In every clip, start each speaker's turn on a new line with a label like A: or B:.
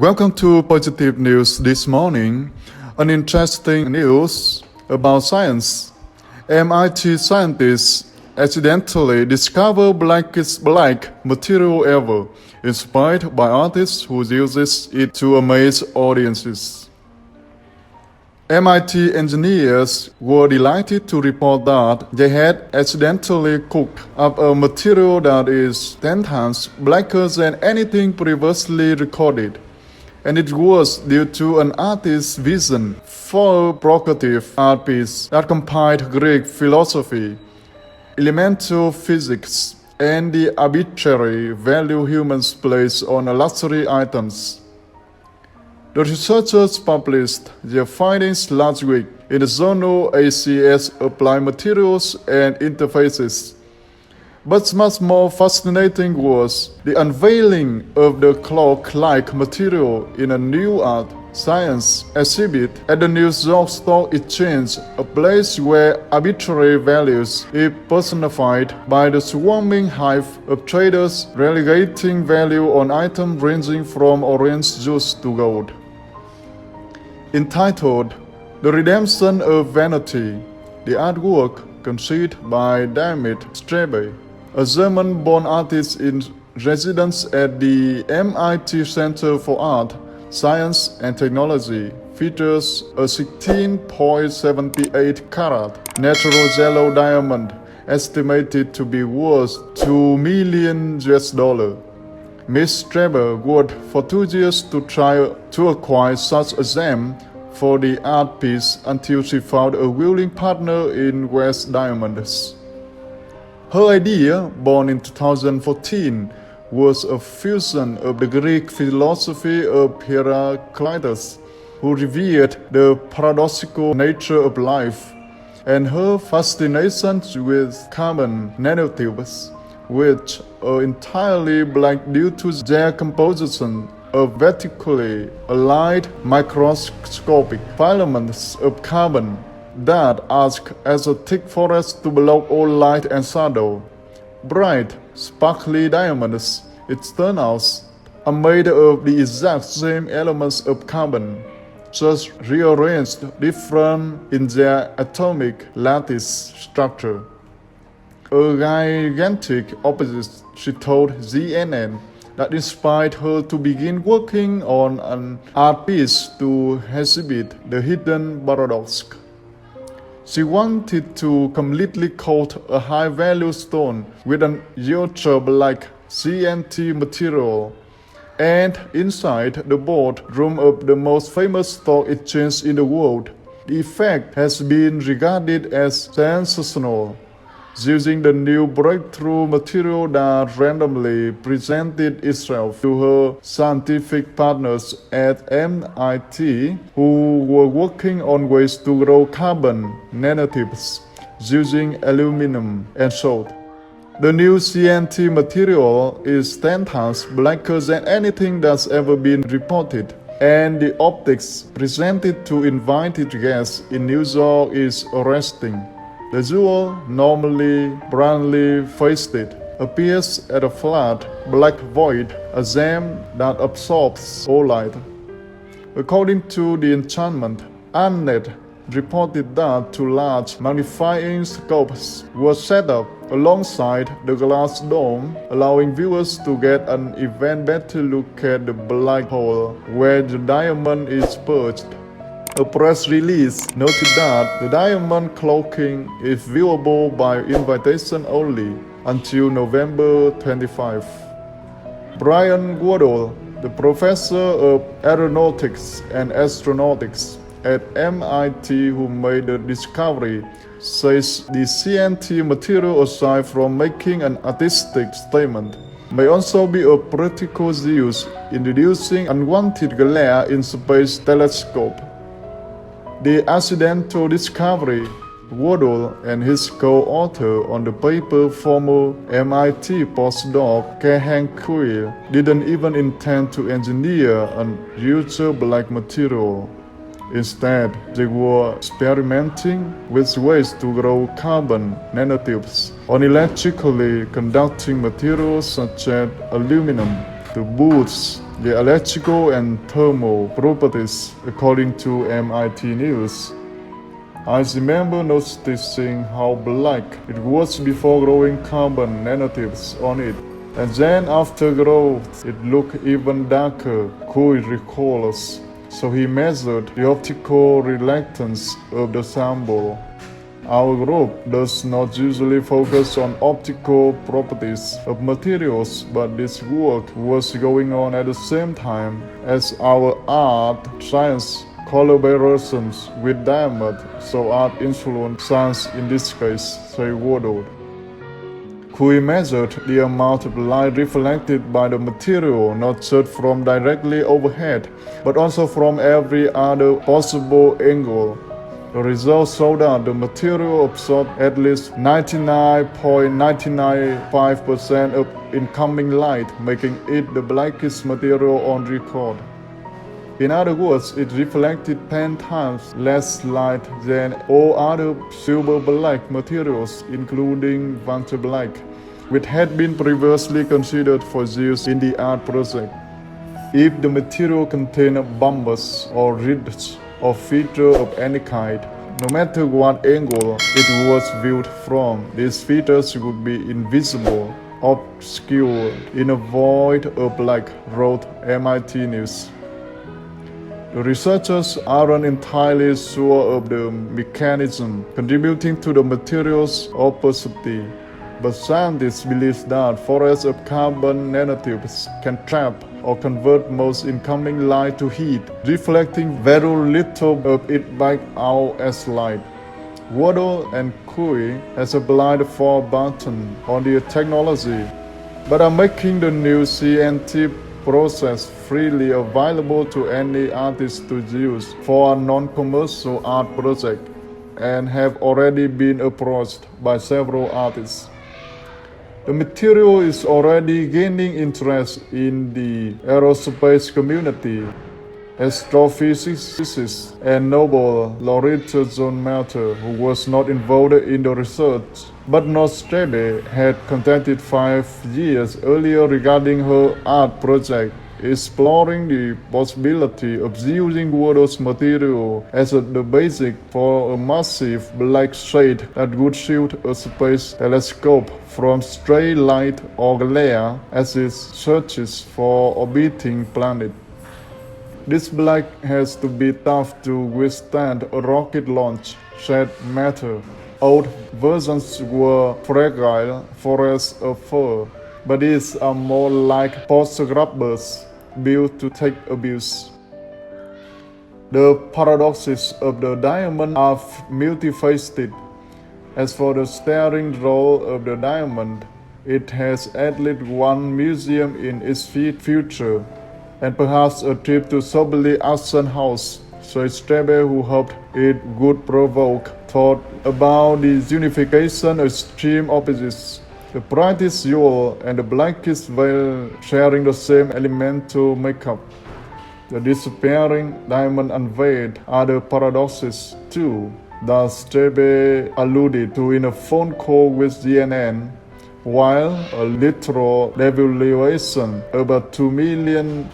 A: Welcome to Positive News this morning. An interesting news about science. MIT scientists accidentally discovered blackest black material ever, inspired by artists who uses it to amaze audiences. MIT engineers were delighted to report that they had accidentally cooked up a material that is 10 times blacker than anything previously recorded. And it was due to an artist's vision for a provocative art piece that combined Greek philosophy, elemental physics, and the arbitrary value humans place on luxury items. The researchers published their findings last week in the journal ACS Applied Materials and Interfaces. But much more fascinating was the unveiling of the clock-like material in a new art science exhibit at the New York Stock Exchange, a place where arbitrary values is personified by the swarming hive of traders relegating value on items ranging from orange juice to gold. Entitled The Redemption of Vanity, the artwork conceived by David Strebe, a German-born artist in residence at the MIT Center for Art, Science and Technology, features a 16.78 carat natural yellow diamond estimated to be worth $2 million. Ms. Strebe worked for 2 years to try to acquire such a gem for the art piece until she found a willing partner in West Diamonds. Her idea, born in 2014, was a fusion of the Greek philosophy of Heraclitus, who revered the paradoxical nature of life, and her fascination with carbon nanotubes, which are entirely black due to their composition of vertically aligned microscopic filaments of carbon that act as a thick forest to block all light and shadow. Bright, sparkly diamonds, it turns out, are made of the exact same elements of carbon, just rearranged different in their atomic lattice structure. A gigantic opposite, she told CNN, that inspired her to begin working on an art piece to exhibit the hidden paradox. She wanted to completely coat a high-value stone with an ultra-black CNT material, and inside the boardroom of the most famous stock exchange in the world, the effect has been regarded as sensational. Using the new breakthrough material that randomly presented itself to her scientific partners at MIT, who were working on ways to grow carbon nanotubes using aluminum and salt. The new CNT material is 10 times blacker than anything that's ever been reported, and the optics presented to invited guests in New York is arresting. The jewel, normally brightly faced, appears at a flat, black void, a gem that absorbs all light. According to the enchantment, Annette reported that two large magnifying scopes were set up alongside the glass dome, allowing viewers to get an even better look at the black hole where the diamond is perched. A press release noted that the diamond cloaking is viewable by invitation only until November 25. Brian Goodall, the professor of aeronautics and astronautics at MIT who made the discovery, says the CNT material, aside from making an artistic statement, may also be of practical use in reducing unwanted glare in space telescope. The accidental discovery, Woodall and his co-author on the paper, former MIT postdoc Kahan Kuil, didn't even intend to engineer an ultra-black material. Instead, they were experimenting with ways to grow carbon nanotubes on electrically conducting materials such as aluminum. to boost the electrical and thermal properties, according to MIT News. I remember noticing how black it was before growing carbon nanotubes on it, and then after growth it looked even darker, Kui recalls. So he measured the optical reluctance of the sample. Our group does not usually focus on optical properties of materials, but this work was going on at the same time as our art science collaborations with Diamond, so art influenced science in this case, say Woodward. Kui measured the amount of light reflected by the material not just from directly overhead, but also from every other possible angle. The results showed that the material absorbed at least 99.995% of incoming light, making it the blackest material on record. In other words, it reflected 10 times less light than all other silver black materials, including Vanta Black, which had been previously considered for use in the art project. If the material contained bumps or ridges or feature of any kind, no matter what angle it was viewed from, these features would be invisible, obscured in a void of black, wrote MIT News. The researchers aren't entirely sure of the mechanism contributing to the material's opacity, but scientists believe that forests of carbon nanotubes can trap or convert most incoming light to heat, reflecting very little of it back out as light. Waddle and Kui has applied for a patent on the technology, but are making the new CNT process freely available to any artist to use for a non-commercial art project, and have already been approached by several artists. The material is already gaining interest in the aerospace community. Astrophysicist and Nobel laureate John Melter, who was not involved in the research, but Nostrebe had contacted 5 years earlier regarding her art project, exploring the possibility of using Woodow's material as the basis for a massive black shade that would shield a space telescope from stray light or glare as it searches for orbiting planets. This black has to be tough to withstand a rocket launch, said Matter. Old versions were fragile forests of fur, but these are more like post-rubbers built to take abuse. The paradoxes of the diamond are multifaceted. As for the staring role of the diamond, it has at least one museum in its future, and perhaps a trip to Soberly Auction House, said Strebe, who hoped it would provoke thought about the unification of extreme opposites, the brightest jewel and the blackest veil sharing the same elemental makeup. The disappearing diamond unveiled other paradoxes too, that Strebe alluded to in a phone call with CNN. While a literal devaluation of a $2 million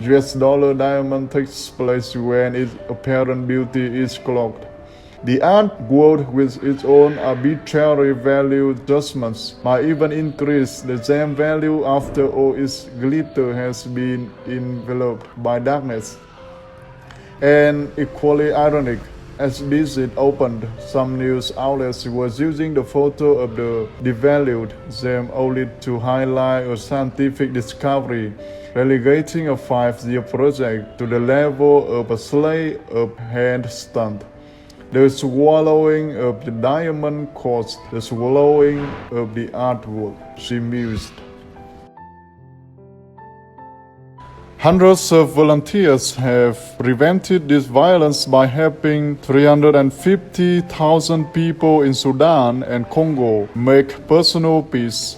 A: diamond takes place when its apparent beauty is cloaked, the art world with its own arbitrary value adjustments might even increase the gem value after all its glitter has been enveloped by darkness. And equally ironic, as visit opened, some news outlets were using the photo of the devalued gem only to highlight a scientific discovery, relegating a 5-year project to the level of a sleight of hand stunt. The swallowing of the diamond caused the swallowing of the artwork, she mused. Hundreds of volunteers have prevented this violence by helping 350,000 people in Sudan and Congo make personal peace.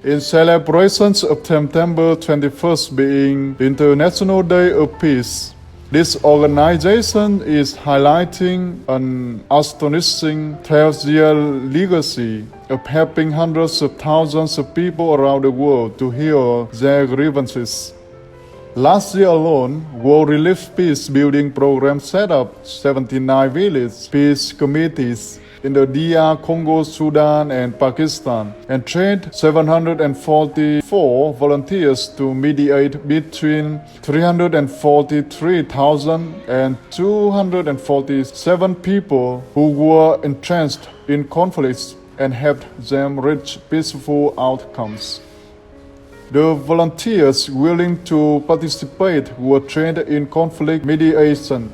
A: In celebrations of September 21st being the International Day of Peace, This organization is highlighting an astonishing 12-year legacy of helping hundreds of thousands of people around the world to heal their grievances. Last year alone, World Relief Peace Building Program set up 79 village peace committees in the DR Congo, Sudan, and Pakistan, and trained 744 volunteers to mediate between 343,000 and 247 people who were entrenched in conflicts and helped them reach peaceful outcomes. The volunteers willing to participate were trained in conflict mediation.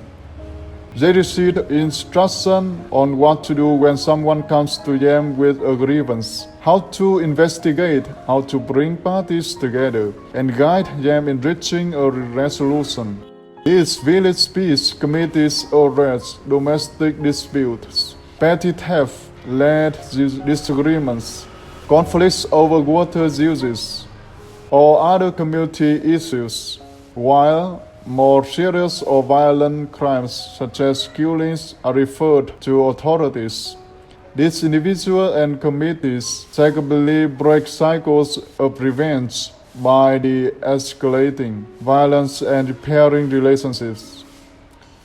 A: They received instruction on what to do when someone comes to them with a grievance, how to investigate, how to bring parties together, and guide them in reaching a resolution. These village peace committees address domestic disputes, petty theft, land disagreements, conflicts over water uses, or other community issues, while more serious or violent crimes such as killings are referred to authorities. These individuals and committees secretly break cycles of revenge by de-escalating violence and repairing relationships.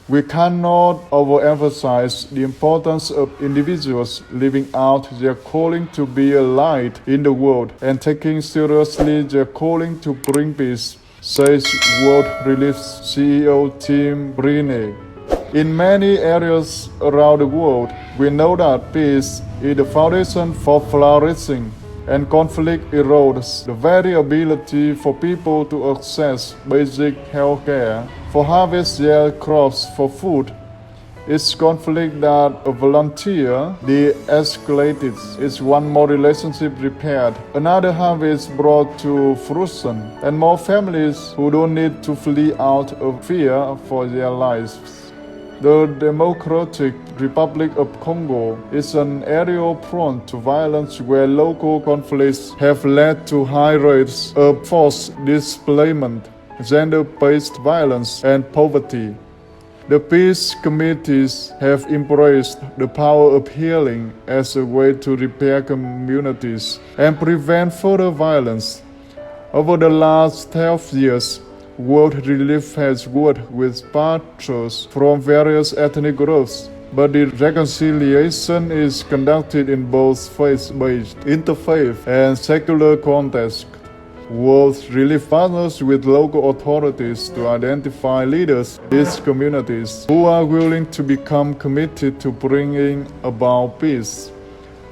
A: We cannot overemphasize the importance of individuals living out their calling to be a light in the world and taking seriously their calling to bring peace, says World Relief's CEO Tim Briney. In many areas around the world, we know that peace is the foundation for flourishing, and conflict erodes the very ability for people to access basic health care, for harvest their crops for food. It's conflict that a volunteer de-escalated is one more relationship repaired, another harvest brought to fruition, and more families who don't need to flee out of fear for their lives. The Democratic Republic of Congo is an area prone to violence where local conflicts have led to high rates of forced displacement, gender-based violence, and poverty. The peace committees have embraced the power of healing as a way to repair communities and prevent further violence. Over the last 12 years, World Relief has worked with partners from various ethnic groups, but the reconciliation is conducted in both faith-based, interfaith, and secular contexts. World Relief partners with local authorities to identify leaders in these communities who are willing to become committed to bringing about peace.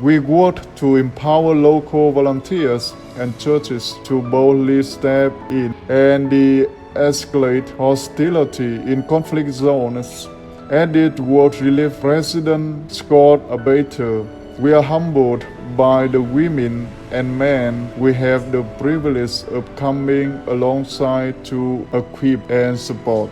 A: We work to empower local volunteers and churches to boldly step in and de-escalate hostility in conflict zones, added World Relief President Scott Abater. We are humbled by the women and men we have the privilege of coming alongside to equip and support.